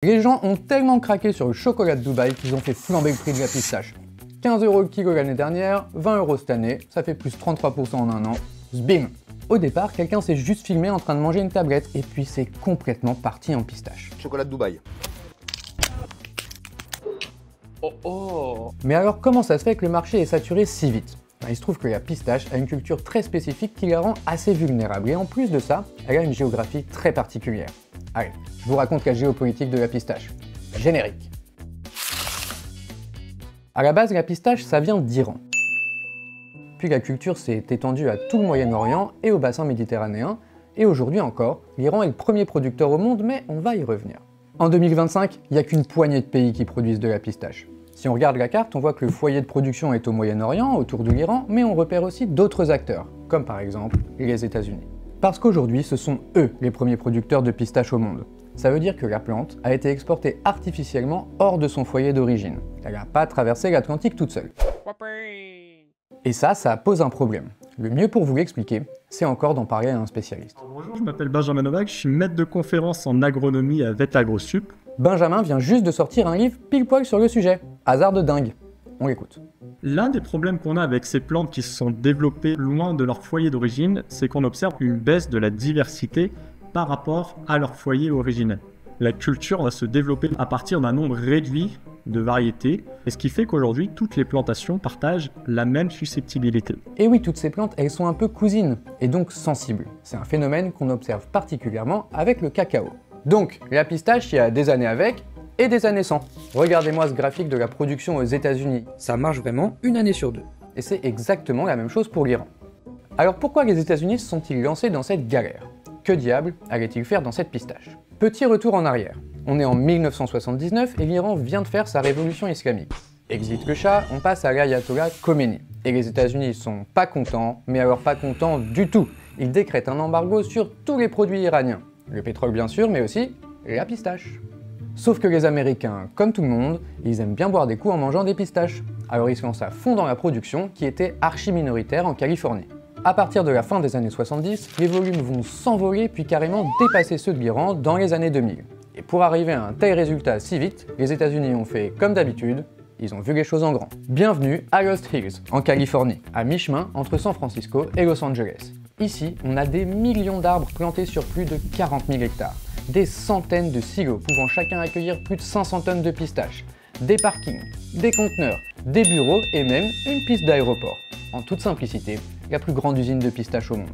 Les gens ont tellement craqué sur le chocolat de Dubaï qu'ils ont fait flamber le prix de la pistache. 15 € le kilo l'année dernière, 20 € cette année, ça fait plus 33% en un an. Zbim! Au départ, quelqu'un s'est juste filmé en train de manger une tablette et puis c'est complètement parti en pistache. Chocolat de Dubaï. Oh oh! Mais alors comment ça se fait que le marché est saturé si vite? Il se trouve que la pistache a une culture très spécifique qui la rend assez vulnérable et en plus de ça, elle a une géographie très particulière. Allez, je vous raconte la géopolitique de la pistache. Générique. À la base, la pistache, ça vient d'Iran. Puis la culture s'est étendue à tout le Moyen-Orient et au bassin méditerranéen, et aujourd'hui encore, l'Iran est le premier producteur au monde, mais on va y revenir. En 2025, il n'y a qu'une poignée de pays qui produisent de la pistache. Si on regarde la carte, on voit que le foyer de production est au Moyen-Orient, autour de l'Iran, mais on repère aussi d'autres acteurs, comme par exemple les États-Unis. Parce qu'aujourd'hui, ce sont eux les premiers producteurs de pistaches au monde. Ça veut dire que la plante a été exportée artificiellement hors de son foyer d'origine. Elle n'a pas traversé l'Atlantique toute seule. Et ça pose un problème. Le mieux pour vous l'expliquer, c'est encore d'en parler à un spécialiste. Bonjour, je m'appelle Benjamin Novak, je suis maître de conférence en agronomie à VET AgroSup. Benjamin vient juste de sortir un livre pile poil sur le sujet. Hasard de dingue. On l'écoute. L'un des problèmes qu'on a avec ces plantes qui se sont développées loin de leur foyer d'origine, c'est qu'on observe une baisse de la diversité par rapport à leur foyer originel. La culture va se développer à partir d'un nombre réduit de variétés, et ce qui fait qu'aujourd'hui, toutes les plantations partagent la même susceptibilité. Et oui, toutes ces plantes, elles sont un peu cousines, et donc sensibles. C'est un phénomène qu'on observe particulièrement avec le cacao. Donc, la pistache, il y a des années avec, et des années sans. Regardez-moi ce graphique de la production aux États-Unis. Ça marche vraiment une année sur deux. Et c'est exactement la même chose pour l'Iran. Alors pourquoi les États-Unis se sont-ils lancés dans cette galère? Que diable allaient-ils faire dans cette pistache? Petit retour en arrière. On est en 1979 et l'Iran vient de faire sa révolution islamique. Exit le Shah, on passe à l'ayatollah Khomeini. Et les États-Unis sont pas contents, mais alors pas contents du tout. Ils décrètent un embargo sur tous les produits iraniens. Le pétrole bien sûr, mais aussi la pistache. Sauf que les Américains, comme tout le monde, ils aiment bien boire des coups en mangeant des pistaches. Alors ils se lancent à fond dans la production qui était archi minoritaire en Californie. À partir de la fin des années 70, les volumes vont s'envoler puis carrément dépasser ceux de l'Iran dans les années 2000. Et pour arriver à un tel résultat si vite, les États-Unis ont fait comme d'habitude, ils ont vu les choses en grand. Bienvenue à Lost Hills, en Californie, à mi-chemin entre San Francisco et Los Angeles. Ici, on a des millions d'arbres plantés sur plus de 40 000 hectares. Des centaines de silos pouvant chacun accueillir plus de 500 tonnes de pistaches, des parkings, des conteneurs, des bureaux et même une piste d'aéroport. En toute simplicité, la plus grande usine de pistaches au monde.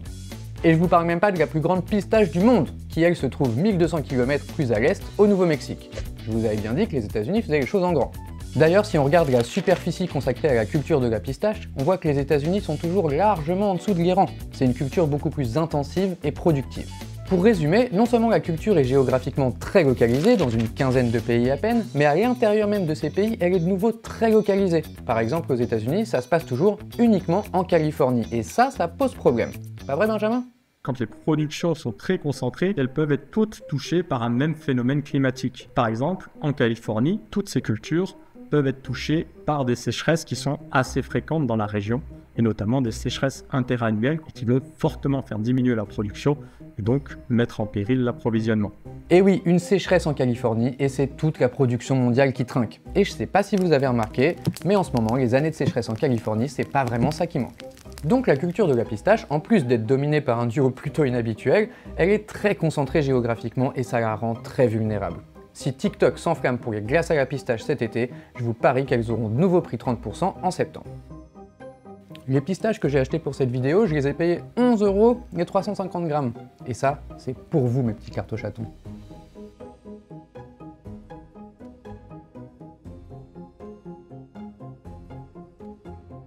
Et je vous parle même pas de la plus grande pistache du monde, qui elle se trouve 1200 km plus à l'est, au Nouveau-Mexique. Je vous avais bien dit que les États-Unis faisaient les choses en grand. D'ailleurs, si on regarde la superficie consacrée à la culture de la pistache, on voit que les États-Unis sont toujours largement en dessous de l'Iran. C'est une culture beaucoup plus intensive et productive. Pour résumer, non seulement la culture est géographiquement très localisée, dans une quinzaine de pays à peine, mais à l'intérieur même de ces pays, elle est de nouveau très localisée. Par exemple, aux États-Unis, ça se passe toujours uniquement en Californie, et ça pose problème. Pas vrai, Benjamin? Quand les productions sont très concentrées, elles peuvent être toutes touchées par un même phénomène climatique. Par exemple, en Californie, toutes ces cultures peuvent être touchées par des sécheresses qui sont assez fréquentes dans la région, et notamment des sécheresses interannuelles qui veulent fortement faire diminuer la production et donc mettre en péril l'approvisionnement. Et oui, une sécheresse en Californie et c'est toute la production mondiale qui trinque. Et je sais pas si vous avez remarqué, mais en ce moment, les années de sécheresse en Californie, c'est pas vraiment ça qui manque. Donc la culture de la pistache, en plus d'être dominée par un duo plutôt inhabituel, elle est très concentrée géographiquement et ça la rend très vulnérable. Si TikTok s'enflamme pour les glaces à la pistache cet été, je vous parie qu'elles auront de nouveau pris 30% en septembre. Les pistaches que j'ai achetées pour cette vidéo, je les ai payées 11 € les 350 grammes. Et ça, c'est pour vous mes petits cartochatons.